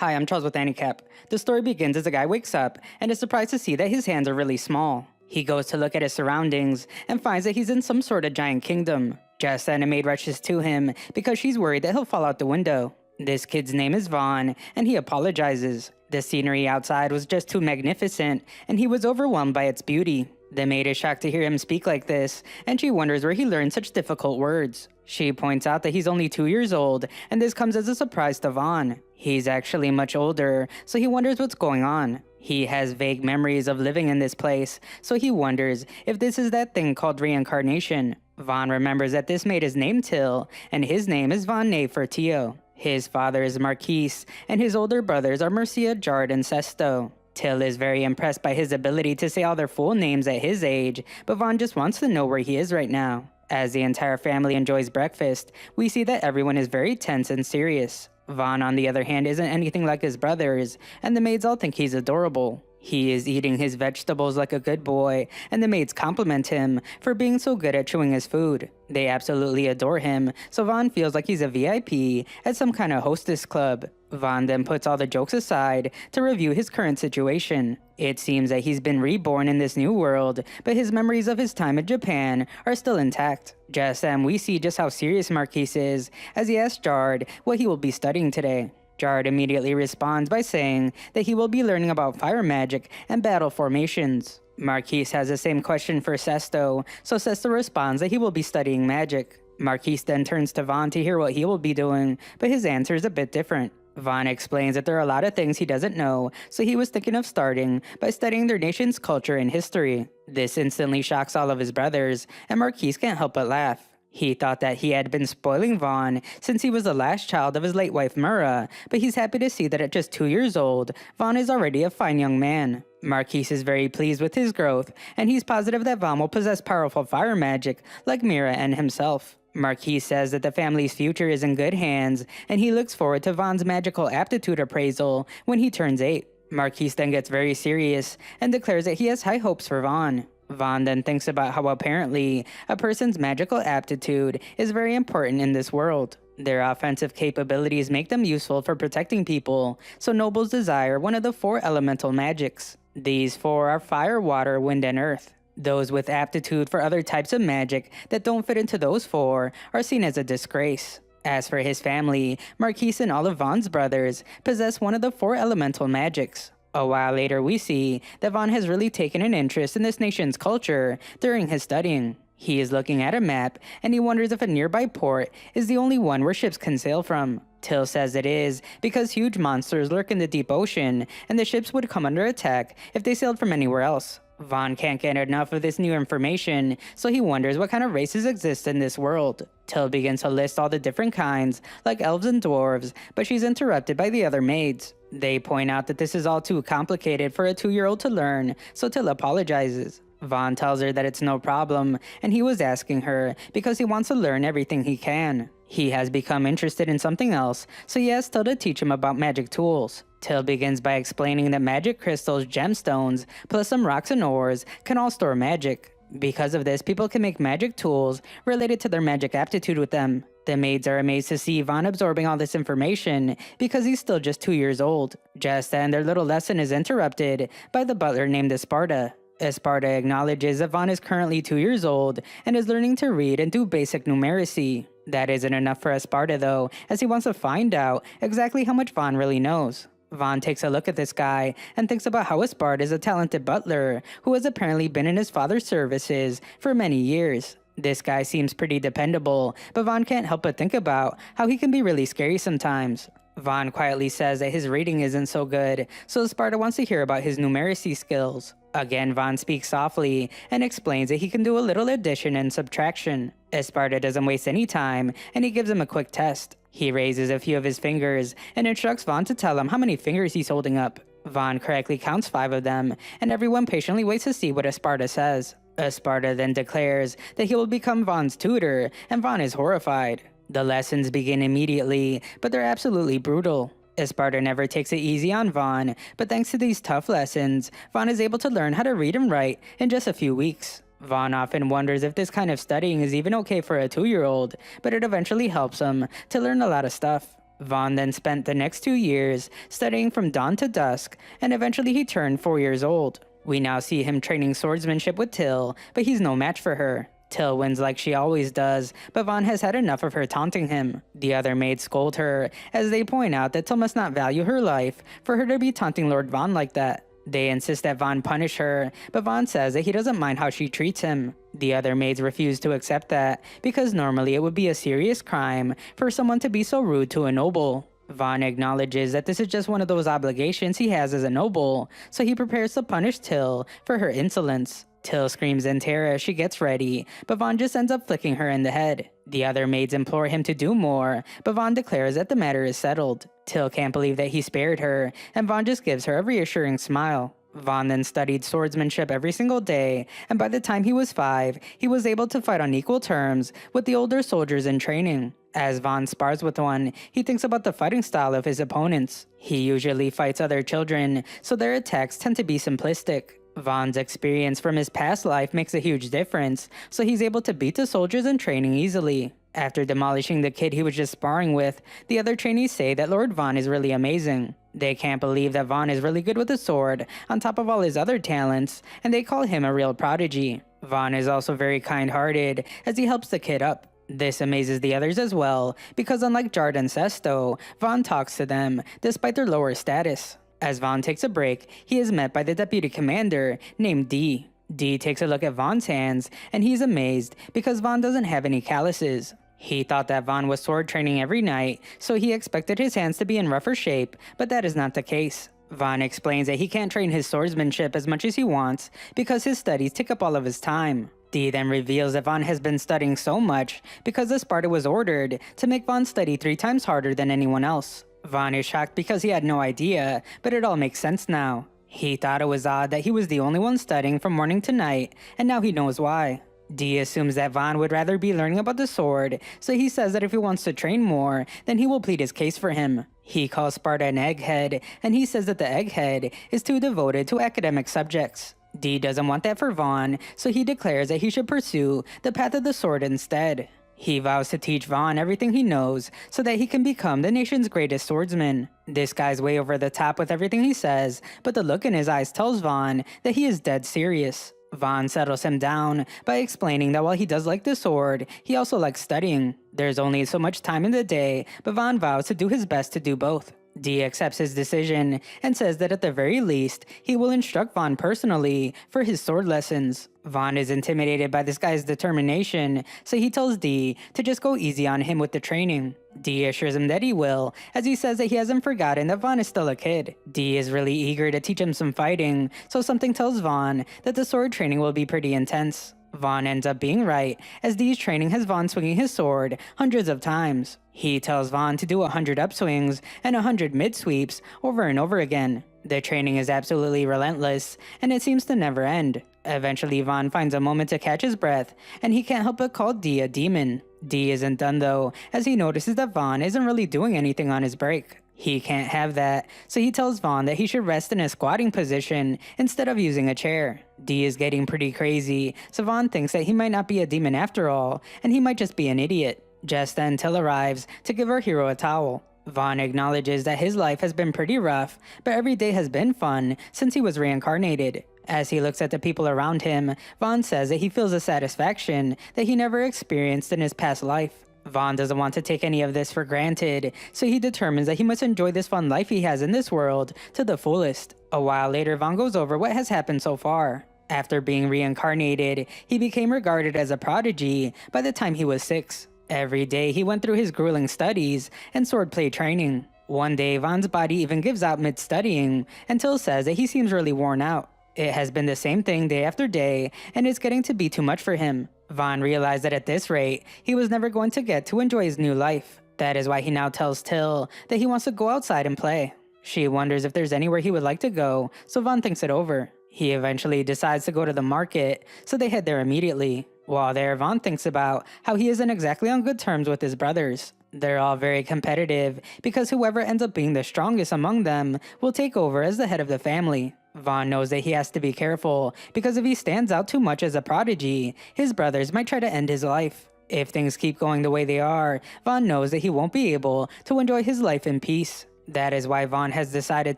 Hi, I'm Charles with Handicap. The story begins as a guy wakes up and is surprised to see that his hands are really small. He goes to look at his surroundings and finds that he's in some sort of giant kingdom. Just then a maid rushes to him because she's worried that he'll fall out the window. This kid's name is Vaughn, and he apologizes. The scenery outside was just too magnificent, and he was overwhelmed by its beauty. The maid is shocked to hear him speak like this, and she wonders where he learned such difficult words. She points out that he's only 2 years old, and this comes as a surprise to Vaughn. He's actually much older, so he wonders what's going on. He has vague memories of living in this place, so he wonders if this is that thing called reincarnation. Vaughn remembers that this maid is named Till, and his name is Von Nefertio. His father is Marquise, and his older brothers are Mercia, Jard, and Sesto. Till is very impressed by his ability to say all their full names at his age, but Vaughn just wants to know where he is right now. As the entire family enjoys breakfast, we see that everyone is very tense and serious. Vaughn, on the other hand, isn't anything like his brothers, and the maids all think he's adorable. He is eating his vegetables like a good boy, and the maids compliment him for being so good at chewing his food. They absolutely adore him, so Vaughn feels like he's a VIP at some kind of hostess club. Vaughn then puts all the jokes aside to review his current situation. It seems that he's been reborn in this new world, but his memories of his time in Japan are still intact. Just then we see just how serious Marquise is as he asks Jard what he will be studying today. Jard immediately responds by saying that he will be learning about fire magic and battle formations. Marquise has the same question for Sesto, so Sesto responds that he will be studying magic. Marquise then turns to Vaughn to hear what he will be doing, but his answer is a bit different. Vaughn explains that there are a lot of things he doesn't know, so he was thinking of starting by studying their nation's culture and history. This instantly shocks all of his brothers, and Marquise can't help but laugh. He thought that he had been spoiling Vaughn since he was the last child of his late wife Mura, but he's happy to see that at just 2 years old, Vaughn is already a fine young man. Marquise is very pleased with his growth, and he's positive that Vaughn will possess powerful fire magic like Mira and himself. Marquise says that the family's future is in good hands, and he looks forward to Vaughn's magical aptitude appraisal when he turns 8. Marquise then gets very serious and declares that he has high hopes for Vaughn. Vaughn then thinks about how apparently a person's magical aptitude is very important in this world. Their offensive capabilities make them useful for protecting people, so nobles desire one of the 4 elemental magics. These 4 are fire, water, wind, and earth. Those with aptitude for other types of magic that don't fit into those 4 are seen as a disgrace. As for his family, Marquise and all of Vaughn's brothers possess one of the 4 elemental magics. A while later we see that Vaughn has really taken an interest in this nation's culture during his studying. He is looking at a map, and he wonders if a nearby port is the only one where ships can sail from. Till says it is, because huge monsters lurk in the deep ocean, and the ships would come under attack if they sailed from anywhere else. Vaughn can't get enough of this new information, so he wonders what kind of races exist in this world. Till begins to list all the different kinds, like elves and dwarves, but she's interrupted by the other maids. They point out that this is all too complicated for a 2-year-old to learn, so Till apologizes. Vaughn tells her that it's no problem, and he was asking her because he wants to learn everything he can. He has become interested in something else, so he asks Till to teach him about magic tools. Till begins by explaining that magic crystals, gemstones, plus some rocks and ores can all store magic. Because of this, people can make magic tools related to their magic aptitude with them. The maids are amazed to see Vaughn absorbing all this information because he's still just 2 years old. Just then, their little lesson is interrupted by the butler named Esparta. Esparta acknowledges that Vaughn is currently 2 years old and is learning to read and do basic numeracy. That isn't enough for Esparta though, as he wants to find out exactly how much Vaughn really knows. Vaughn takes a look at this guy and thinks about how Esparta is a talented butler who has apparently been in his father's services for many years. This guy seems pretty dependable, but Vaughn can't help but think about how he can be really scary sometimes. Vaughn quietly says that his reading isn't so good, so Esparta wants to hear about his numeracy skills. Again, Vaughn speaks softly and explains that he can do a little addition and subtraction. Esparta doesn't waste any time, and he gives him a quick test. He raises a few of his fingers and instructs Vaughn to tell him how many fingers he's holding up. Vaughn correctly counts 5 of them, and everyone patiently waits to see what Esparta says. Esparta then declares that he will become Vaughn's tutor, and Vaughn is horrified. The lessons begin immediately, but they're absolutely brutal. Esparta never takes it easy on Vaughn, but thanks to these tough lessons, Vaughn is able to learn how to read and write in just a few weeks. Vaughn often wonders if this kind of studying is even okay for a 2-year-old, but it eventually helps him to learn a lot of stuff. Vaughn then spent the next 2 years studying from dawn to dusk, and eventually he turned 4 years old. We now see him training swordsmanship with Till, but he's no match for her. Till wins like she always does, but Vaughn has had enough of her taunting him. The other maids scold her, as they point out that Till must not value her life for her to be taunting Lord Vaughn like that. They insist that Vaughn punish her, but Vaughn says that he doesn't mind how she treats him. The other maids refuse to accept that, because normally it would be a serious crime for someone to be so rude to a noble. Vaughn acknowledges that this is just one of those obligations he has as a noble, so he prepares to punish Till for her insolence. Till screams in terror as she gets ready, but Vaughn just ends up flicking her in the head. The other maids implore him to do more, but Vaughn declares that the matter is settled. Till can't believe that he spared her, and Vaughn just gives her a reassuring smile. Vaughn then studied swordsmanship every single day, and by the time he was 5, he was able to fight on equal terms with the older soldiers in training. As Vaughn spars with one, he thinks about the fighting style of his opponents. He usually fights other children, so their attacks tend to be simplistic. Vaughn's experience from his past life makes a huge difference, so he's able to beat the soldiers in training easily. After demolishing the kid he was just sparring with, the other trainees say that Lord Vaughn is really amazing. They can't believe that Vaughn is really good with a sword, on top of all his other talents, and they call him a real prodigy. Vaughn is also very kind-hearted, as he helps the kid up. This amazes the others as well, because unlike Jard and Sesto, Vaughn talks to them, despite their lower status. As Vaughn takes a break, he is met by the deputy commander, named D. D takes a look at Vaughn's hands, and he's amazed because Vaughn doesn't have any calluses. He thought that Vaughn was sword training every night, so he expected his hands to be in rougher shape, but that is not the case. Vaughn explains that he can't train his swordsmanship as much as he wants because his studies take up all of his time. D then reveals that Vaughn has been studying so much because the Sparta was ordered to make Vaughn study 3 times harder than anyone else. Vaughn is shocked because he had no idea, but it all makes sense now. He thought it was odd that he was the only one studying from morning to night, and now he knows why. D assumes that Vaughn would rather be learning about the sword, so he says that if he wants to train more, then he will plead his case for him. He calls Sparta an egghead, and he says that the egghead is too devoted to academic subjects. D doesn't want that for Vaughn, so he declares that he should pursue the path of the sword instead. He vows to teach Vaughn everything he knows so that he can become the nation's greatest swordsman. This guy's way over the top with everything he says, but the look in his eyes tells Vaughn that he is dead serious. Vaughn settles him down by explaining that while he does like the sword, he also likes studying. There's only so much time in the day, but Vaughn vows to do his best to do both. D accepts his decision and says that at the very least, he will instruct Vaughn personally for his sword lessons. Vaughn is intimidated by this guy's determination, so he tells D to just go easy on him with the training. D assures him that he will, as he says that he hasn't forgotten that Vaughn is still a kid. D is really eager to teach him some fighting, so something tells Vaughn that the sword training will be pretty intense. Vaughn ends up being right, as D's training has Vaughn swinging his sword hundreds of times. He tells Vaughn to do 100 upswings and 100 mid-sweeps over and over again. The training is absolutely relentless, and it seems to never end. Eventually, Vaughn finds a moment to catch his breath, and he can't help but call D a demon. D isn't done though, as he notices that Vaughn isn't really doing anything on his break. He can't have that, so he tells Vaughn that he should rest in a squatting position instead of using a chair. D is getting pretty crazy, so Vaughn thinks that he might not be a demon after all, and he might just be an idiot. Just then Till arrives to give our hero a towel. Vaughn acknowledges that his life has been pretty rough, but every day has been fun since he was reincarnated. As he looks at the people around him, Vaughn says that he feels a satisfaction that he never experienced in his past life. Vaughn doesn't want to take any of this for granted, so he determines that he must enjoy this fun life he has in this world to the fullest. A while later, Vaughn goes over what has happened so far. After being reincarnated, he became regarded as a prodigy by the time he was 6. Every day he went through his grueling studies and swordplay training. One day, Vaughn's body even gives out mid-studying, and Till says that he seems really worn out. It has been the same thing day after day, and it's getting to be too much for him. Vaughn realized that at this rate, he was never going to get to enjoy his new life. That is why he now tells Till that he wants to go outside and play. She wonders if there's anywhere he would like to go, so Vaughn thinks it over. He eventually decides to go to the market, so they head there immediately. While there, Vaughn thinks about how he isn't exactly on good terms with his brothers. They're all very competitive, because whoever ends up being the strongest among them will take over as the head of the family. Vaughn knows that he has to be careful, because if he stands out too much as a prodigy, his brothers might try to end his life. If things keep going the way they are, Vaughn knows that he won't be able to enjoy his life in peace. That is why Vaughn has decided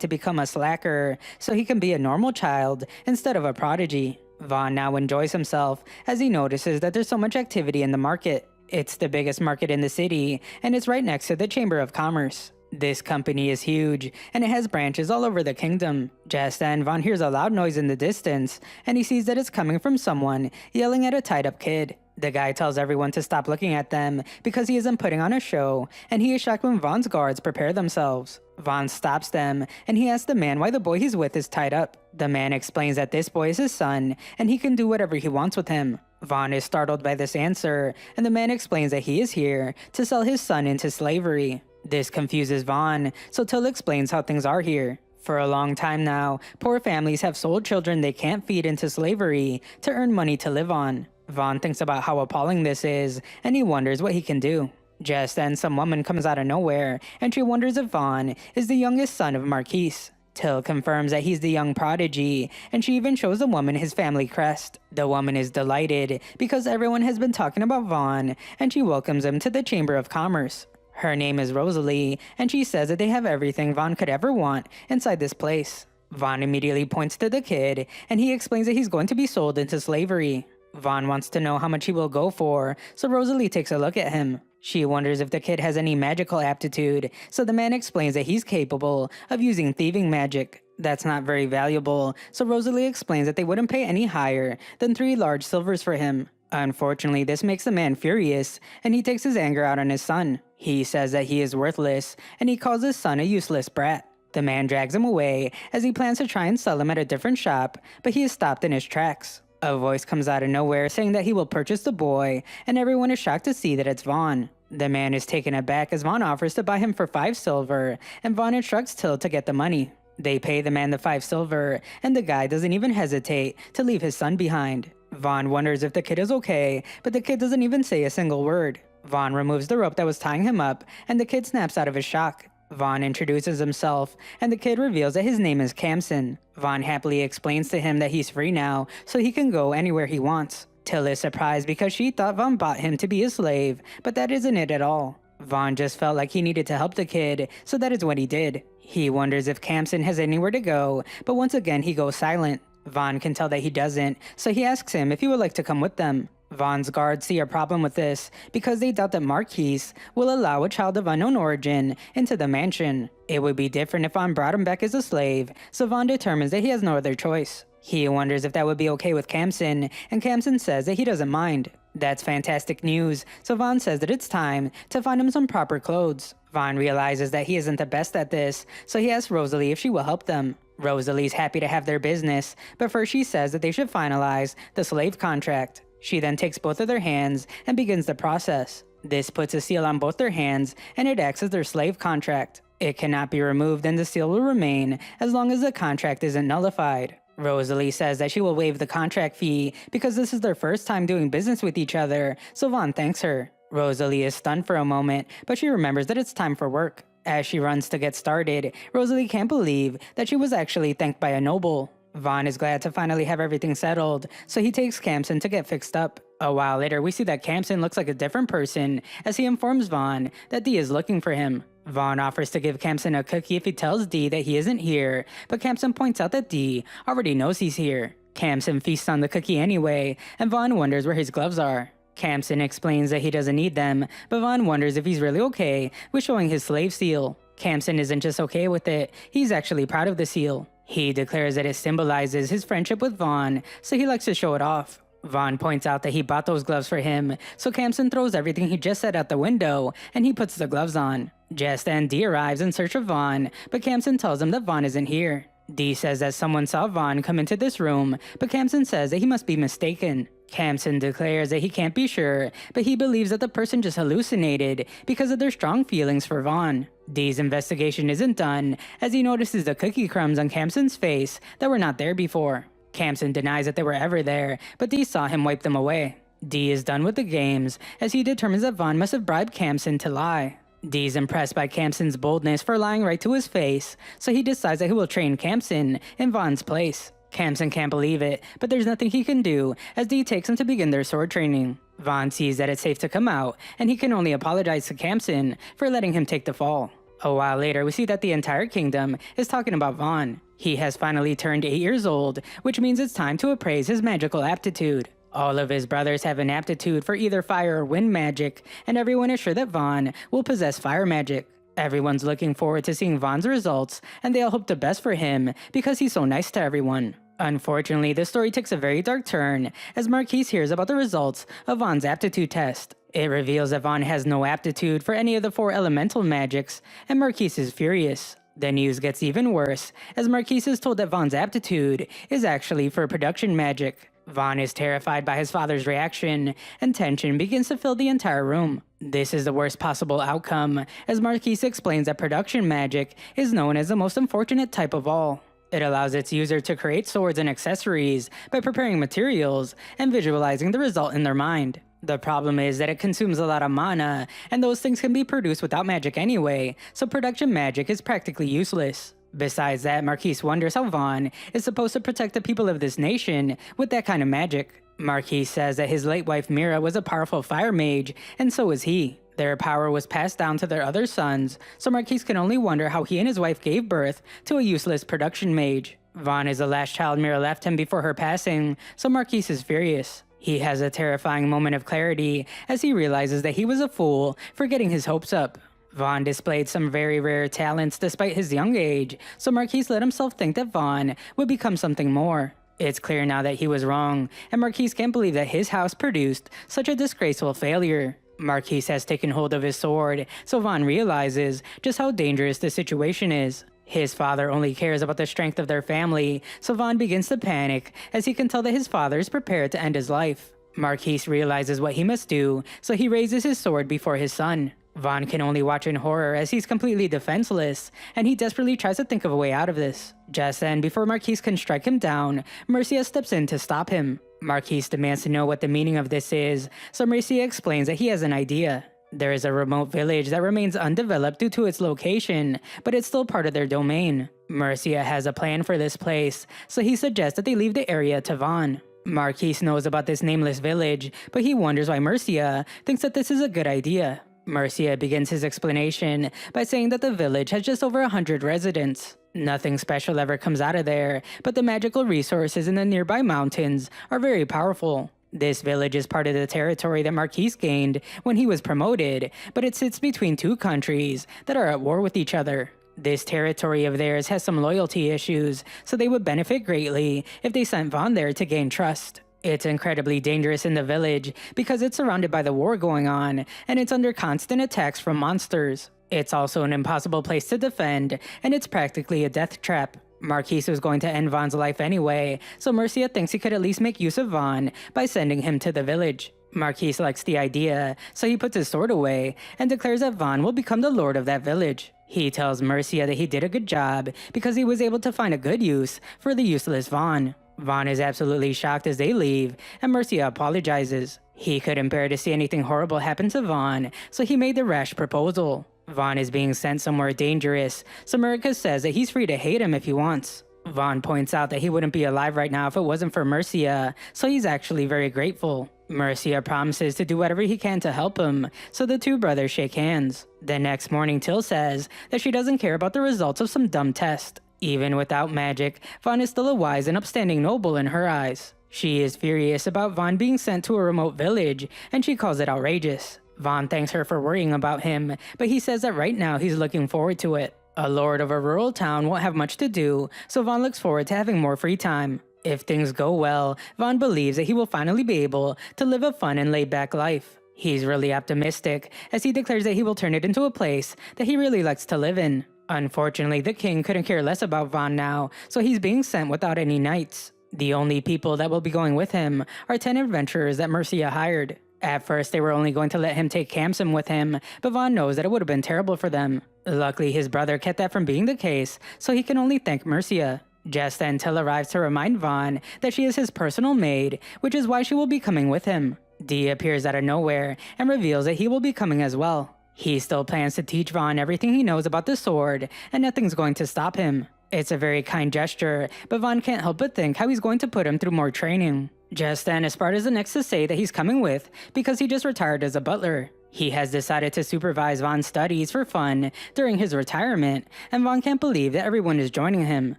to become a slacker, so he can be a normal child instead of a prodigy. Vaughn now enjoys himself as he notices that there's so mumuch activity in the market. It's the biggest market in the city, and it's right next to the Chamber of Commerce. This company is huge, and it has branches all over the kingdom. Just then, Vaughn hears a loud noise in the distance, and he sees that it's coming from someone yelling at a tied-up kid. The guy tells everyone to stop looking at them because he isn't putting on a show, and he is shocked when Vaughn's guards prepare themselves. Vaughn stops them, and he asks the man why the boy he's with is tied up. The man explains that this boy is his son, and he can do whatever he wants with him. Vaughn is startled by this answer, and the man explains that he is here to sell his son into slavery. This confuses Vaughn, so Till explains how things are here. For a long time now, poor families have sold children they can't feed into slavery to earn money to live on. Vaughn thinks about how appalling this is, and he wonders what he can do. Just then, some woman comes out of nowhere, and she wonders if Vaughn is the youngest son of Marquise. Till confirms that he's the young prodigy, and she even shows the woman his family crest. The woman is delighted because everyone has been talking about Vaughn, and she welcomes him to the Chamber of Commerce. Her name is Rosalie, and she says that they have everything Vaughn could ever want inside this place. Vaughn immediately points to the kid, and he explains that he's going to be sold into slavery. Vaughn wants to know how much he will go for, so Rosalie takes a look at him. She wonders if the kid has any magical aptitude, so the man explains that he's capable of using thieving magic. That's not very valuable, so Rosalie explains that they wouldn't pay any higher than 3 large silvers for him. Unfortunately, this makes the man furious, and he takes his anger out on his son. He says that he is worthless, and he calls his son a useless brat. The man drags him away as he plans to try and sell him at a different shop, but he is stopped in his tracks. A voice comes out of nowhere saying that he will purchase the boy, and everyone is shocked to see that it's Vaughn. The man is taken aback as Vaughn offers to buy him for 5 silver, and Vaughn instructs Till to get the money. They pay the man the 5 silver, and the guy doesn't even hesitate to leave his son behind. Vaughn wonders if the kid is okay, but the kid doesn't even say a single word. Vaughn removes the rope that was tying him up, and the kid snaps out of his shock. Vaughn introduces himself, and the kid reveals that his name is Camson. Vaughn happily explains to him that he's free now, so he can go anywhere he wants. Till is surprised because she thought Vaughn bought him to be a slave, but that isn't it at all. Vaughn just felt like he needed to help the kid, so that is what he did. He wonders if Camson has anywhere to go, but once again he goes silent. Vaughn can tell that he doesn't, so he asks him if he would like to come with them. Vaughn's guards see a problem with this because they doubt that Marquise will allow a child of unknown origin into the mansion. It would be different if Vaughn brought him back as a slave, so Vaughn determines that he has no other choice. He wonders if that would be okay with Camson, and Camson says that he doesn't mind. That's fantastic news, so Vaughn says that it's time to find him some proper clothes. Vaughn realizes that he isn't the best at this, so he asks Rosalie if she will help them. Rosalie's happy to have their business, but first she says that they should finalize the slave contract. She then takes both of their hands and begins the process. This puts a seal on both their hands, and it acts as their slave contract. It cannot be removed, and the seal will remain as long as the contract isn't nullified. Rosalie says that she will waive the contract fee because this is their first time doing business with each other, so Vaughn thanks her. Rosalie is stunned for a moment, but she remembers that it's time for work. As she runs to get started, Rosalie can't believe that she was actually thanked by a noble. Vaughn is glad to finally have everything settled, so he takes Camson to get fixed up. A while later, we see that Camson looks like a different person as he informs Vaughn that Dee is looking for him. Vaughn offers to give Camson a cookie if he tells Dee that he isn't here, but Camson points out that Dee already knows he's here. Camson feasts on the cookie anyway, and Vaughn wonders where his gloves are. Camson explains that he doesn't need them, but Vaughn wonders if he's really okay with showing his slave seal. Camson isn't just okay with it, he's actually proud of the seal. He declares that it symbolizes his friendship with Vaughn, so he likes to show it off. Vaughn points out that he bought those gloves for him, so Camson throws everything he just said out the window, and he puts the gloves on. Just then, Dee arrives in search of Vaughn, but Camson tells him that Vaughn isn't here. Dee says that someone saw Vaughn come into this room, but Camson says that he must be mistaken. Camson declares that he can't be sure, but he believes that the person just hallucinated because of their strong feelings for Vaughn. Dee's investigation isn't done, as he notices the cookie crumbs on Camson's face that were not there before. Camson denies that they were ever there, but Dee saw him wipe them away. Dee is done with the games, as he determines that Vaughn must have bribed Camson to lie. Dee's impressed by Camson's boldness for lying right to his face, so he decides that he will train Camson in Vaughn's place. Camson can't believe it, but there's nothing he can do as Dee takes him to begin their sword training. Vaughn sees that it's safe to come out, and he can only apologize to Camson for letting him take the fall. A while later, we see that the entire kingdom is talking about Vaughn. He has finally turned 8 years old, which means it's time to appraise his magical aptitude. All of his brothers have an aptitude for either fire or wind magic, and everyone is sure that Vaughn will possess fire magic. Everyone's looking forward to seeing Vaughn's results, and they all hope the best for him because he's so nice to everyone. Unfortunately, the story takes a very dark turn as Marquise hears about the results of Vaughn's aptitude test. It reveals that Vaughn has no aptitude for any of the 4 elemental magics, and Marquise is furious. The news gets even worse as Marquise is told that Vaughn's aptitude is actually for production magic. Vaughn is terrified by his father's reaction, and tension begins to fill the entire room. This is the worst possible outcome, as Marquise explains that production magic is known as the most unfortunate type of all. It allows its user to create swords and accessories by preparing materials and visualizing the result in their mind. The problem is that it consumes a lot of mana, and those things can be produced without magic anyway, so production magic is practically useless. Besides that, Marquise wonders how Vaughn is supposed to protect the people of this nation with that kind of magic. Marquise says that his late wife Mira was a powerful fire mage, and so was he. Their power was passed down to their other sons, so Marquise can only wonder how he and his wife gave birth to a useless production mage. Vaughn is the last child Mira left him before her passing, so Marquise is furious. He has a terrifying moment of clarity as he realizes that he was a fool for getting his hopes up. Vaughn displayed some very rare talents despite his young age, so Marquise let himself think that Vaughn would become something more. It's clear now that he was wrong, and Marquise can't believe that his house produced such a disgraceful failure. Marquise has taken hold of his sword, so Vaughn realizes just how dangerous the situation is. His father only cares about the strength of their family, so Vaughn begins to panic as he can tell that his father is prepared to end his life. Marquise realizes what he must do, so he raises his sword before his son. Vaughn can only watch in horror as he's completely defenseless, and he desperately tries to think of a way out of this. Just then, before Marquise can strike him down, Mercia steps in to stop him. Marquise demands to know what the meaning of this is, so Mercia explains that he has an idea. There is a remote village that remains undeveloped due to its location, but it's still part of their domain. Mercia has a plan for this place, so he suggests that they leave the area to Vaughn. Marquise knows about this nameless village, but he wonders why Mercia thinks that this is a good idea. Mercia begins his explanation by saying that the village has just over 100 residents. Nothing special ever comes out of there, but the magical resources in the nearby mountains are very powerful. This village is part of the territory that Marquise gained when he was promoted, but it sits between 2 countries that are at war with each other. This territory of theirs has some loyalty issues, so they would benefit greatly if they sent Vaughn there to gain trust. It's incredibly dangerous in the village because it's surrounded by the war going on, and it's under constant attacks from monsters. It's also an impossible place to defend, and it's practically a death trap. Marquise was going to end Vaughn's life anyway, so Mercia thinks he could at least make use of Vaughn by sending him to the village. Marquise likes the idea, so he puts his sword away and declares that Vaughn will become the lord of that village. He tells Mercia that he did a good job because he was able to find a good use for the useless Vaughn. Vaughn is absolutely shocked as they leave, and Mercia apologizes. He couldn't bear to see anything horrible happen to Vaughn, so he made the rash proposal. Vaughn is being sent somewhere dangerous, so Mercia says that he's free to hate him if he wants. Vaughn points out that he wouldn't be alive right now if it wasn't for Mercia, so he's actually very grateful. Mercia promises to do whatever he can to help him, so the 2 brothers shake hands. The next morning, Till says that she doesn't care about the results of some dumb test. Even without magic, Vaughn is still a wise and upstanding noble in her eyes. She is furious about Vaughn being sent to a remote village, and she calls it outrageous. Vaughn thanks her for worrying about him, but he says that right now he's looking forward to it. A lord of a rural town won't have much to do, so Vaughn looks forward to having more free time. If things go well, Vaughn believes that he will finally be able to live a fun and laid-back life. He's really optimistic, as he declares that he will turn it into a place that he really likes to live in. Unfortunately, the king couldn't care less about Vaughn now, so he's being sent without any knights. The only people that will be going with him are 10 adventurers that Mercia hired. At first, they were only going to let him take Camson with him, but Vaughn knows that it would have been terrible for them. Luckily, his brother kept that from being the case, so he can only thank Mercia. Just then, Till arrives to remind Vaughn that she is his personal maid, which is why she will be coming with him. Dee appears out of nowhere and reveals that he will be coming as well. He still plans to teach Vaughn everything he knows about the sword, and nothing's going to stop him. It's a very kind gesture, but Vaughn can't help but think how he's going to put him through more training. Just then, Esparta's the next to say that he's coming with because he just retired as a butler. He has decided to supervise Vaughn's studies for fun during his retirement, and Vaughn can't believe that everyone is joining him.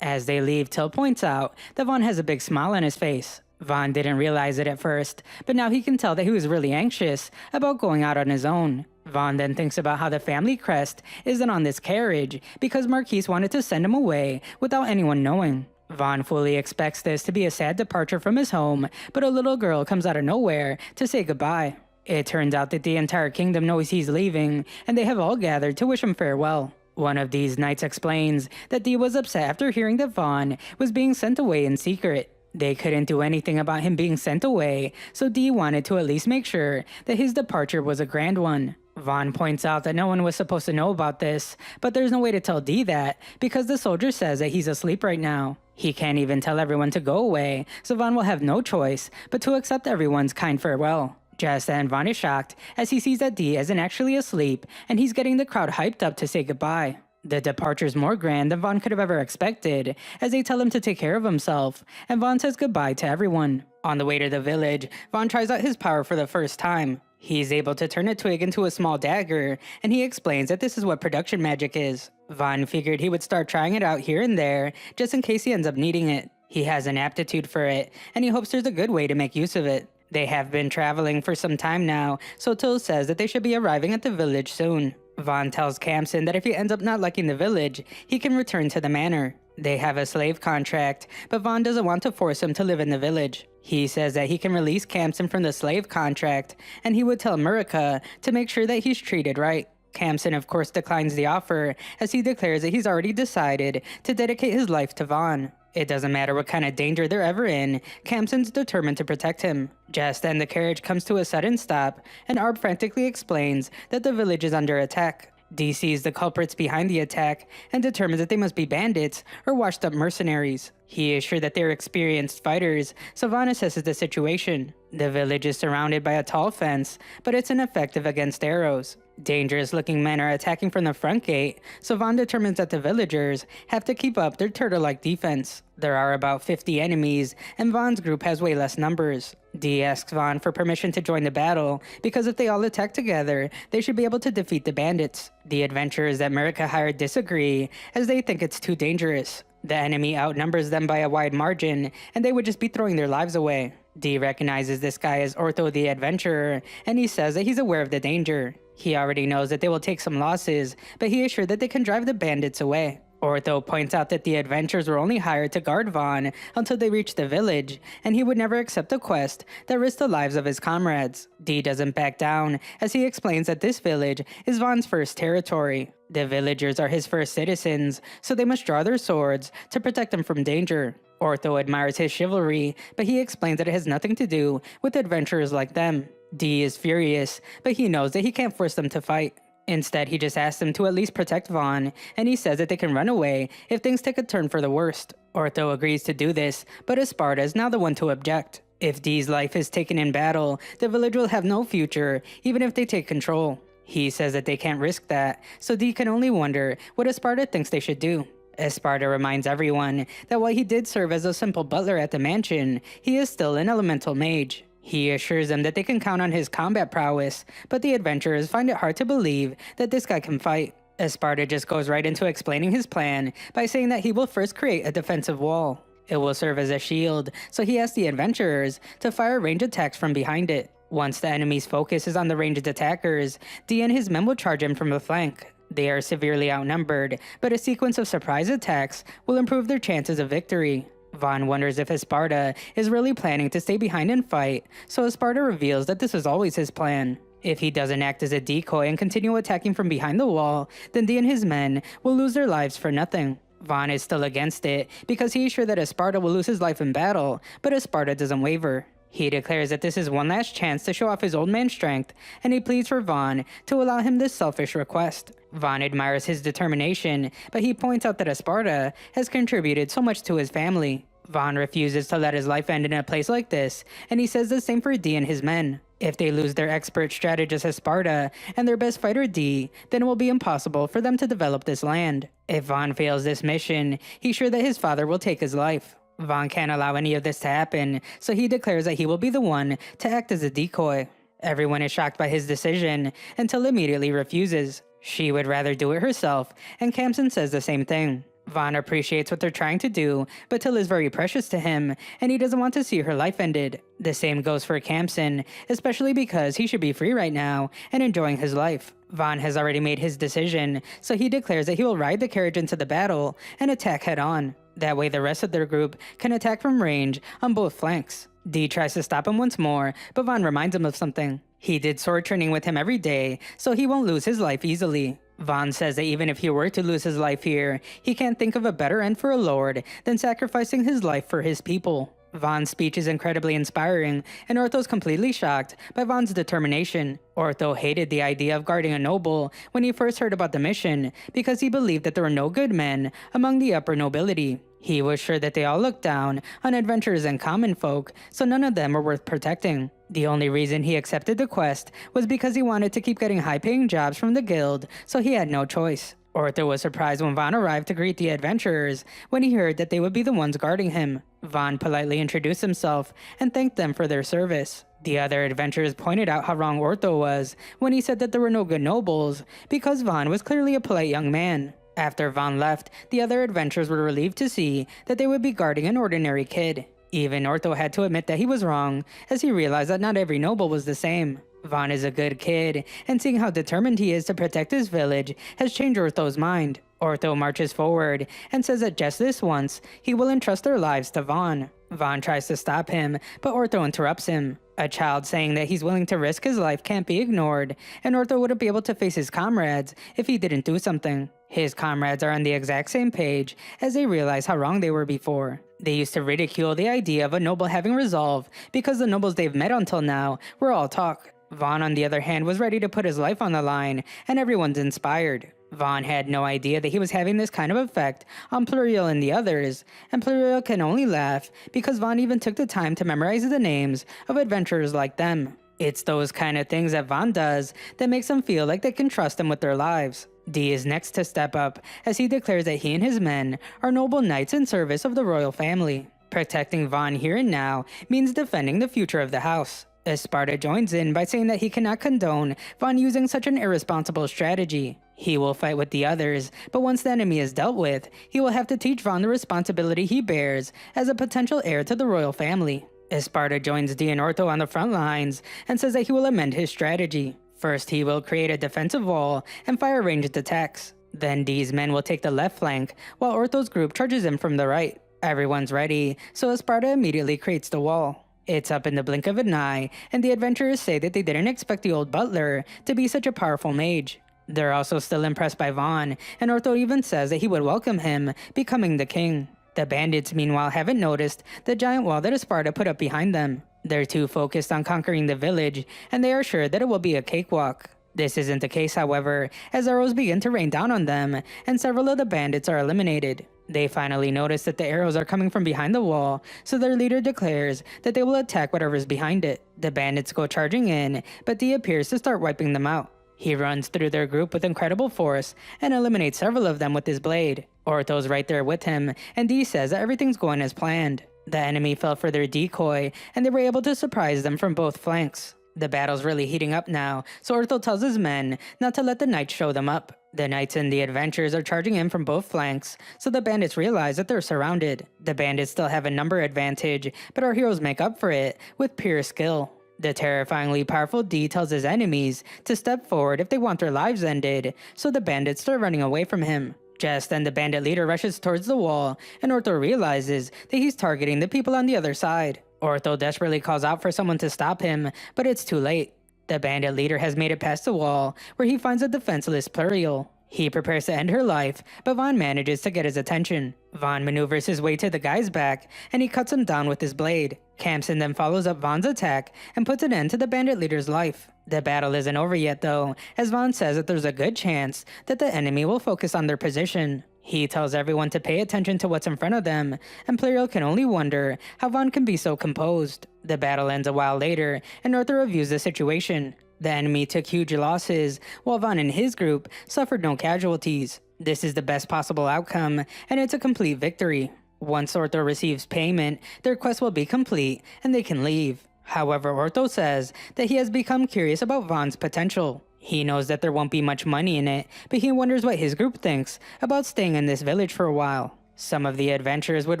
As they leave, Till points out that Vaughn has a big smile on his face. Vaughn didn't realize it at first, but now he can tell that he was really anxious about going out on his own. Vaughn then thinks about how the family crest isn't on this carriage because Marquise wanted to send him away without anyone knowing. Vaughn fully expects this to be a sad departure from his home, but a little girl comes out of nowhere to say goodbye. It turns out that the entire kingdom knows he's leaving, and they have all gathered to wish him farewell. One of these knights explains that Dee was upset after hearing that Vaughn was being sent away in secret. They couldn't do anything about him being sent away, so Dee wanted to at least make sure that his departure was a grand one. Vaughn points out that no one was supposed to know about this, but there's no way to tell Dee that because the soldier says that he's asleep right now. He can't even tell everyone to go away, so Vaughn will have no choice but to accept everyone's kind farewell. Just then, Vaughn is shocked as he sees that Dee isn't actually asleep and he's getting the crowd hyped up to say goodbye. The departure's more grand than Vaughn could have ever expected, as they tell him to take care of himself, and Vaughn says goodbye to everyone. On the way to the village, Vaughn tries out his power for the first time. He's able to turn a twig into a small dagger, and he explains that this is what production magic is. Vaughn figured he would start trying it out here and there, just in case he ends up needing it. He has an aptitude for it, and he hopes there's a good way to make use of it. They have been traveling for some time now, so Till says that they should be arriving at the village soon. Vaughn tells Camson that if he ends up not liking the village, he can return to the manor. They have a slave contract, but Vaughn doesn't want to force him to live in the village. He says that he can release Camson from the slave contract, and he would tell Murica to make sure that he's treated right. Camson of course declines the offer, as he declares that he's already decided to dedicate his life to Vaughn. It doesn't matter what kind of danger they're ever in, Camson's determined to protect him. Just then the carriage comes to a sudden stop, and Arb frantically explains that the village is under attack. Dee sees the culprits behind the attack and determines that they must be bandits or washed up mercenaries. He is sure that they're experienced fighters, so Vaughn assesses the situation. The village is surrounded by a tall fence, but it's ineffective against arrows. Dangerous looking men are attacking from the front gate, so Vaughn determines that the villagers have to keep up their turtle-like defense. There are about 50 enemies, and Vaughn's group has way less numbers. Dee asks Vaughn for permission to join the battle, because if they all attack together, they should be able to defeat the bandits. The adventurers that Murica hired disagree, as they think it's too dangerous. The enemy outnumbers them by a wide margin, and they would just be throwing their lives away. Dee recognizes this guy as Ortho the Adventurer, and he says that he's aware of the danger. He already knows that they will take some losses, but he is sure that they can drive the bandits away. Ortho points out that the adventurers were only hired to guard Vaughn until they reached the village, and he would never accept a quest that risked the lives of his comrades. Dee doesn't back down, as he explains that this village is Vaughn's first territory. The villagers are his first citizens, so they must draw their swords to protect them from danger. Ortho admires his chivalry, but he explains that it has nothing to do with adventurers like them. Dee is furious, but he knows that he can't force them to fight. Instead, he just asks them to at least protect Vaughn, and he says that they can run away if things take a turn for the worst. Ortho agrees to do this, but Esparta is now the one to object. If Dee's life is taken in battle, the village will have no future, even if they take control. He says that they can't risk that, so Dee can only wonder what Esparta thinks they should do. Esparta reminds everyone that while he did serve as a simple butler at the mansion, he is still an elemental mage. He assures them that they can count on his combat prowess, but the adventurers find it hard to believe that this guy can fight. Esparta just goes right into explaining his plan by saying that he will first create a defensive wall. It will serve as a shield, so he asks the adventurers to fire ranged attacks from behind it. Once the enemy's focus is on the ranged attackers, Dee and his men will charge in from the flank. They are severely outnumbered, but a sequence of surprise attacks will improve their chances of victory. Vaughn wonders if Esparta is really planning to stay behind and fight, so Esparta reveals that this is always his plan. If he doesn't act as a decoy and continue attacking from behind the wall, then Dee and his men will lose their lives for nothing. Vaughn is still against it because he is sure that Esparta will lose his life in battle, but Esparta doesn't waver. He declares that this is one last chance to show off his old man strength, and he pleads for Vaughn to allow him this selfish request. Vaughn admires his determination, but he points out that Esparta has contributed so much to his family. Vaughn refuses to let his life end in a place like this, and he says the same for Dee and his men. If they lose their expert strategist Esparta and their best fighter D, then it will be impossible for them to develop this land. If Vaughn fails this mission, he's sure that his father will take his life. Vaughn can't allow any of this to happen, so he declares that he will be the one to act as a decoy. Everyone is shocked by his decision, until immediately refuses. She would rather do it herself, and Camson says the same thing. Vaughn appreciates what they're trying to do, but Till is very precious to him, and he doesn't want to see her life ended. The same goes for Camson, especially because he should be free right now and enjoying his life. Vaughn has already made his decision, so he declares that he will ride the carriage into the battle and attack head-on. That way the rest of their group can attack from range on both flanks. Dee tries to stop him once more, but Vaughn reminds him of something. He did sword training with him every day, so he won't lose his life easily. Vaughn says that even if he were to lose his life here, he can't think of a better end for a lord than sacrificing his life for his people. Vaughn's speech is incredibly inspiring, and Ortho's completely shocked by Vaughn's determination. Ortho hated the idea of guarding a noble when he first heard about the mission, because he believed that there were no good men among the upper nobility. He was sure that they all looked down on adventurers and common folk, so none of them were worth protecting. The only reason he accepted the quest was because he wanted to keep getting high-paying jobs from the guild, so he had no choice. Ortho was surprised when Vaughn arrived to greet the adventurers when he heard that they would be the ones guarding him. Vaughn politely introduced himself and thanked them for their service. The other adventurers pointed out how wrong Ortho was when he said that there were no good nobles, because Vaughn was clearly a polite young man. After Vaughn left, the other adventurers were relieved to see that they would be guarding an ordinary kid. Even Ortho had to admit that he was wrong, as he realized that not every noble was the same. Vaughn is a good kid, and seeing how determined he is to protect his village has changed Ortho's mind. Ortho marches forward and says that just this once, he will entrust their lives to Vaughn. Vaughn tries to stop him, but Ortho interrupts him. A child saying that he's willing to risk his life can't be ignored, and Ortho wouldn't be able to face his comrades if he didn't do something. His comrades are on the exact same page as they realize how wrong they were before. They used to ridicule the idea of a noble having resolve because the nobles they've met until now were all talk. Vaughn, on the other hand, was ready to put his life on the line, and everyone's inspired. Vaughn had no idea that he was having this kind of effect on Pluriel and the others, and Pluriel can only laugh because Vaughn even took the time to memorize the names of adventurers like them. It's those kind of things that Vaughn does that makes them feel like they can trust him with their lives. Dee is next to step up as he declares that he and his men are noble knights in service of the royal family. Protecting Vaughn here and now means defending the future of the house. Esparta joins in by saying that he cannot condone Vaughn using such an irresponsible strategy. He will fight with the others, but once the enemy is dealt with, he will have to teach Vaughn the responsibility he bears as a potential heir to the royal family. Esparta joins Dee and Ortho on the front lines and says that he will amend his strategy. First, he will create a defensive wall and fire ranged attacks. Then Dee's men will take the left flank, while Ortho's group charges in from the right. Everyone's ready, so Esparta immediately creates the wall. It's up in the blink of an eye, and the adventurers say that they didn't expect the old butler to be such a powerful mage. They're also still impressed by Vaughn, and Ortho even says that he would welcome him becoming the king. The bandits, meanwhile, haven't noticed the giant wall that Esparta put up behind them. They're too focused on conquering the village, and they are sure that it will be a cakewalk. This isn't the case, however, as arrows begin to rain down on them, and several of the bandits are eliminated. They finally notice that the arrows are coming from behind the wall, so their leader declares that they will attack whatever's behind it. The bandits go charging in, but Dee appears to start wiping them out. He runs through their group with incredible force and eliminates several of them with his blade. Ortho's right there with him, and Dee says that everything's going as planned. The enemy fell for their decoy, and they were able to surprise them from both flanks. The battle's really heating up now, so Ortho tells his men not to let the knights show them up. The knights and the adventurers are charging in from both flanks, so the bandits realize that they're surrounded. The bandits still have a number advantage, but our heroes make up for it with pure skill. The terrifyingly powerful Dee tells his enemies to step forward if they want their lives ended, so the bandits start running away from him. Just then the bandit leader rushes towards the wall, and Ortho realizes that he's targeting the people on the other side. Ortho desperately calls out for someone to stop him, but it's too late. The bandit leader has made it past the wall, where he finds a defenseless Pluriel. He prepares to end her life, but Vaughn manages to get his attention. Vaughn maneuvers his way to the guy's back, and he cuts him down with his blade. Camson then follows up Vaughn's attack and puts an end to the bandit leader's life. The battle isn't over yet though, as Vaughn says that there's a good chance that the enemy will focus on their position. He tells everyone to pay attention to what's in front of them, and Pluriel can only wonder how Vaughn can be so composed. The battle ends a while later, and Arthur reviews the situation. The enemy took huge losses, while Vaughn and his group suffered no casualties. This is the best possible outcome, and it's a complete victory. Once Ortho receives payment, their quest will be complete, and they can leave. However, Ortho says that he has become curious about Vaughn's potential. He knows that there won't be much money in it, but he wonders what his group thinks about staying in this village for a while. Some of the adventurers would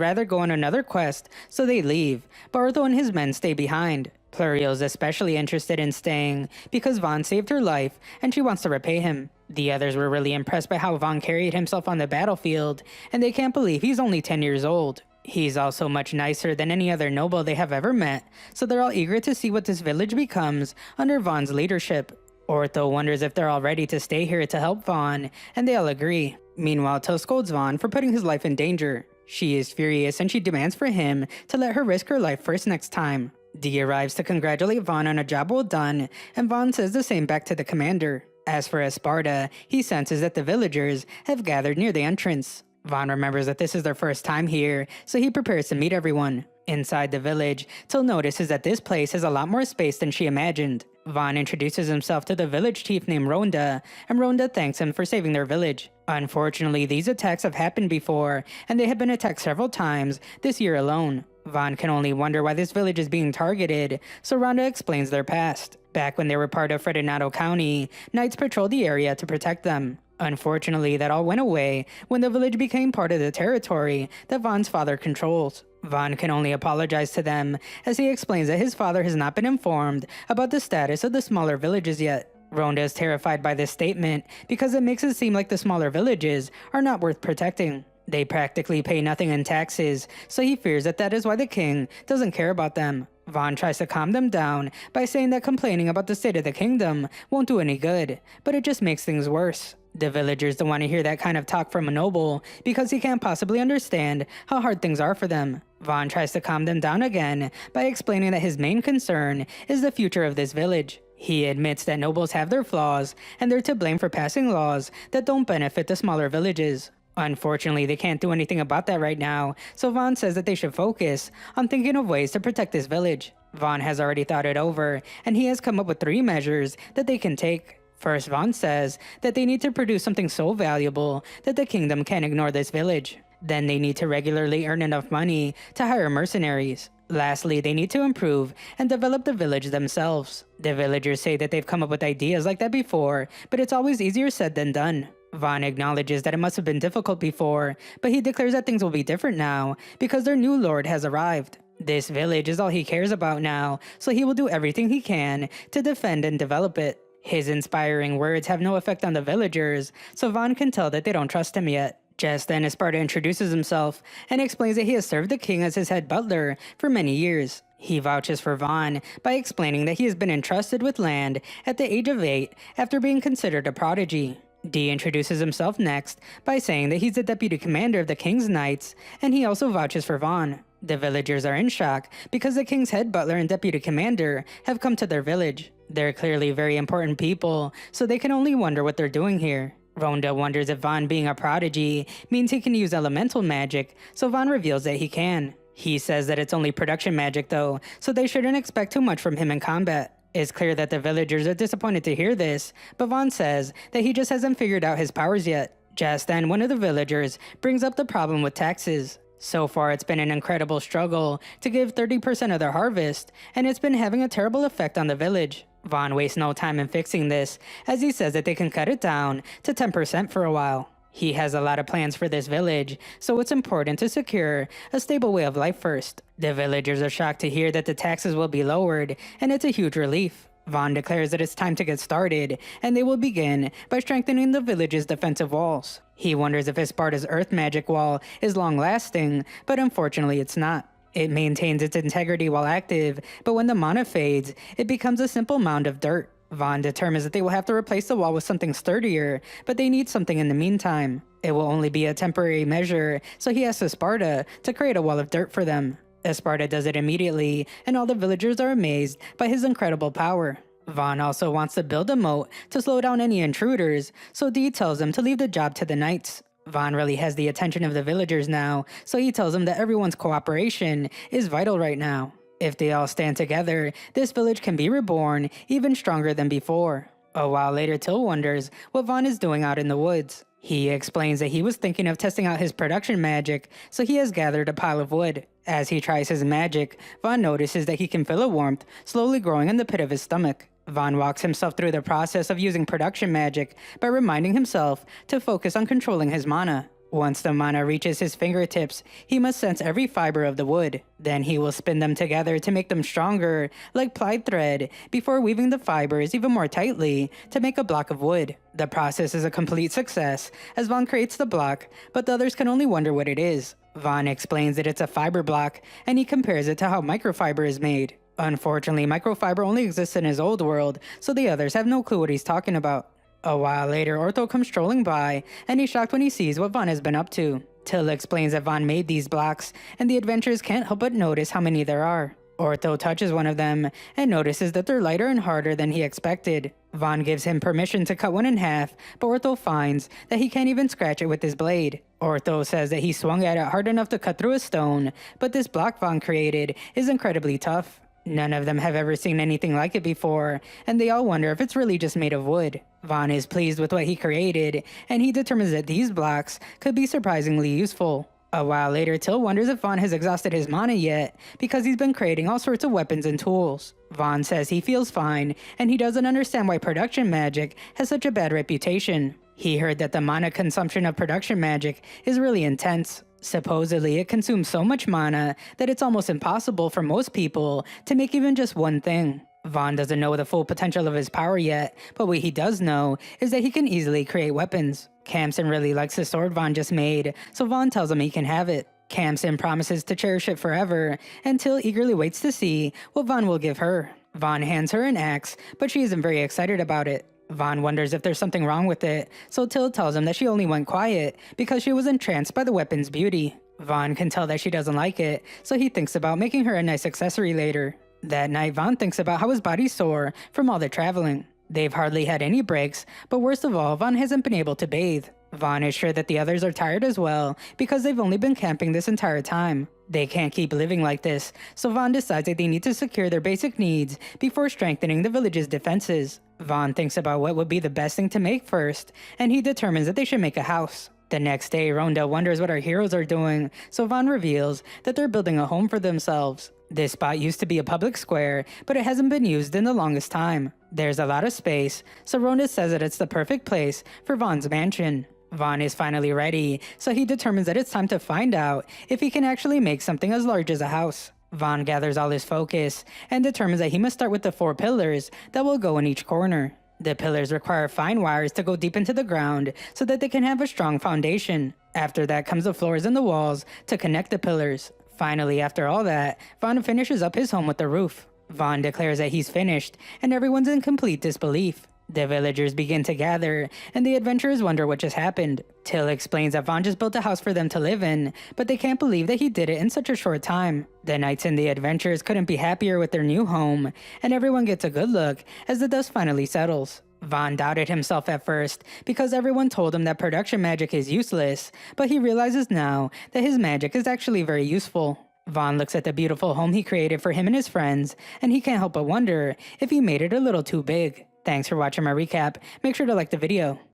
rather go on another quest, so they leave, but Ortho and his men stay behind. Pluriel is especially interested in staying because Vaughn saved her life and she wants to repay him. The others were really impressed by how Vaughn carried himself on the battlefield, and they can't believe he's only 10 years old. He's also much nicer than any other noble they have ever met, so they're all eager to see what this village becomes under Vaughn's leadership. Ortho wonders if they're all ready to stay here to help Vaughn, and they all agree. Meanwhile, Till scolds Vaughn for putting his life in danger. She is furious and she demands for him to let her risk her life first next time. Dee arrives to congratulate Vaughn on a job well done, and Vaughn says the same back to the commander. As for Esparta, he senses that the villagers have gathered near the entrance. Vaughn remembers that this is their first time here, so he prepares to meet everyone. Inside the village, Till notices that this place has a lot more space than she imagined. Vaughn introduces himself to the village chief named Rhonda, and Rhonda thanks him for saving their village. Unfortunately, these attacks have happened before, and they have been attacked several times this year alone. Vaughn can only wonder why this village is being targeted, so Rhonda explains their past. Back when they were part of Fredinato County, knights patrolled the area to protect them. Unfortunately, that all went away when the village became part of the territory that Vaughn's father controls. Vaughn can only apologize to them, as he explains that his father has not been informed about the status of the smaller villages yet. Rhonda is terrified by this statement because it makes it seem like the smaller villages are not worth protecting. They practically pay nothing in taxes, so he fears that is why the king doesn't care about them. Vaughn tries to calm them down by saying that complaining about the state of the kingdom won't do any good, but it just makes things worse. The villagers don't want to hear that kind of talk from a noble because he can't possibly understand how hard things are for them. Vaughn tries to calm them down again by explaining that his main concern is the future of this village. He admits that nobles have their flaws and they're to blame for passing laws that don't benefit the smaller villages. Unfortunately, they can't do anything about that right now, so Vaughn says that they should focus on thinking of ways to protect this village. Vaughn has already thought it over, and he has come up with 3 measures that they can take. First, Vaughn says that they need to produce something so valuable that the kingdom can't ignore this village. Then they need to regularly earn enough money to hire mercenaries. Lastly, they need to improve and develop the village themselves. The villagers say that they've come up with ideas like that before, but it's always easier said than done. Vaughn acknowledges that it must have been difficult before, but he declares that things will be different now because their new lord has arrived. This village is all he cares about now, so he will do everything he can to defend and develop it. His inspiring words have no effect on the villagers, so Vaughn can tell that they don't trust him yet. Just then, Esparta introduces himself and explains that he has served the king as his head butler for many years. He vouches for Vaughn by explaining that he has been entrusted with land at the age of 8 after being considered a prodigy. Dee introduces himself next by saying that he's the deputy commander of the king's knights, and he also vouches for Vaughn. The villagers are in shock because the king's head butler and deputy commander have come to their village. They're clearly very important people, so they can only wonder what they're doing here. Rhonda wonders if Vaughn being a prodigy means he can use elemental magic, so Vaughn reveals that he can. He says that it's only production magic though, so they shouldn't expect too much from him in combat. It's clear that the villagers are disappointed to hear this, but Vaughn says that he just hasn't figured out his powers yet. Just then, one of the villagers brings up the problem with taxes. So far, it's been an incredible struggle to give 30% of their harvest, and it's been having a terrible effect on the village. Vaughn wastes no time in fixing this, as he says that they can cut it down to 10% for a while. He has a lot of plans for this village, so it's important to secure a stable way of life first. The villagers are shocked to hear that the taxes will be lowered, and it's a huge relief. Vaughn declares that it's time to get started, and they will begin by strengthening the village's defensive walls. He wonders if Esparta's earth magic wall is long-lasting, but unfortunately it's not. It maintains its integrity while active, but when the mana fades, it becomes a simple mound of dirt. Vaughn determines that they will have to replace the wall with something sturdier, but they need something in the meantime. It will only be a temporary measure, so he asks Esparta to create a wall of dirt for them. Esparta does it immediately, and all the villagers are amazed by his incredible power. Vaughn also wants to build a moat to slow down any intruders, so Dee tells him to leave the job to the knights. Vaughn really has the attention of the villagers now, so he tells them that everyone's cooperation is vital right now. If they all stand together, this village can be reborn even stronger than before. A while later, Till wonders what Vaughn is doing out in the woods. He explains that he was thinking of testing out his production magic, so he has gathered a pile of wood. As he tries his magic, Vaughn notices that he can feel a warmth slowly growing in the pit of his stomach. Vaughn walks himself through the process of using production magic by reminding himself to focus on controlling his mana. Once the mana reaches his fingertips, he must sense every fiber of the wood. Then he will spin them together to make them stronger, like plied thread, before weaving the fibers even more tightly to make a block of wood. The process is a complete success, as Vaughn creates the block, but the others can only wonder what it is. Vaughn explains that it's a fiber block, and he compares it to how microfiber is made. Unfortunately, microfiber only exists in his old world, so the others have no clue what he's talking about. A while later, Ortho comes strolling by, and he's shocked when he sees what Vaughn has been up to. Till explains that Vaughn made these blocks, and the adventurers can't help but notice how many there are. Ortho touches one of them, and notices that they're lighter and harder than he expected. Vaughn gives him permission to cut one in half, but Ortho finds that he can't even scratch it with his blade. Ortho says that he swung at it hard enough to cut through a stone, but this block Vaughn created is incredibly tough. None of them have ever seen anything like it before, and they all wonder if it's really just made of wood. Vaughn is pleased with what he created, and he determines that these blocks could be surprisingly useful. A while later, Till wonders if Vaughn has exhausted his mana yet, because he's been creating all sorts of weapons and tools. Vaughn says he feels fine, and he doesn't understand why production magic has such a bad reputation. He heard that the mana consumption of production magic is really intense. Supposedly, it consumes so much mana that it's almost impossible for most people to make even just one thing. Vaughn doesn't know the full potential of his power yet, but what he does know is that he can easily create weapons. Camson really likes the sword Vaughn just made, so Vaughn tells him he can have it. Camson promises to cherish it forever, and Till eagerly waits to see what Vaughn will give her. Vaughn hands her an axe, but she isn't very excited about it. Vaughn wonders if there's something wrong with it, so Till tells him that she only went quiet because she was entranced by the weapon's beauty. Vaughn can tell that she doesn't like it, so he thinks about making her a nice accessory later. That night, Vaughn thinks about how his body's sore from all the traveling. They've hardly had any breaks, but worst of all, Vaughn hasn't been able to bathe. Vaughn is sure that the others are tired as well, because they've only been camping this entire time. They can't keep living like this, so Vaughn decides that they need to secure their basic needs before strengthening the village's defenses. Vaughn thinks about what would be the best thing to make first, and he determines that they should make a house. The next day, Rhonda wonders what our heroes are doing, so Vaughn reveals that they're building a home for themselves. This spot used to be a public square, but it hasn't been used in the longest time. There's a lot of space, so Rhonda says that it's the perfect place for Vaughn's mansion. Vaughn is finally ready, so he determines that it's time to find out if he can actually make something as large as a house. Vaughn gathers all his focus and determines that he must start with the 4 pillars that will go in each corner. The pillars require fine wires to go deep into the ground so that they can have a strong foundation. After that comes the floors and the walls to connect the pillars. Finally, after all that, Vaughn finishes up his home with the roof. Vaughn declares that he's finished, and everyone's in complete disbelief. The villagers begin to gather, and the adventurers wonder what just happened. Till explains that Vaughn just built a house for them to live in, but they can't believe that he did it in such a short time. The knights and the adventurers couldn't be happier with their new home, and everyone gets a good look as the dust finally settles. Vaughn doubted himself at first because everyone told him that production magic is useless, but he realizes now that his magic is actually very useful. Vaughn looks at the beautiful home he created for him and his friends, and he can't help but wonder if he made it a little too big. Thanks for watching my recap. Make sure to like the video.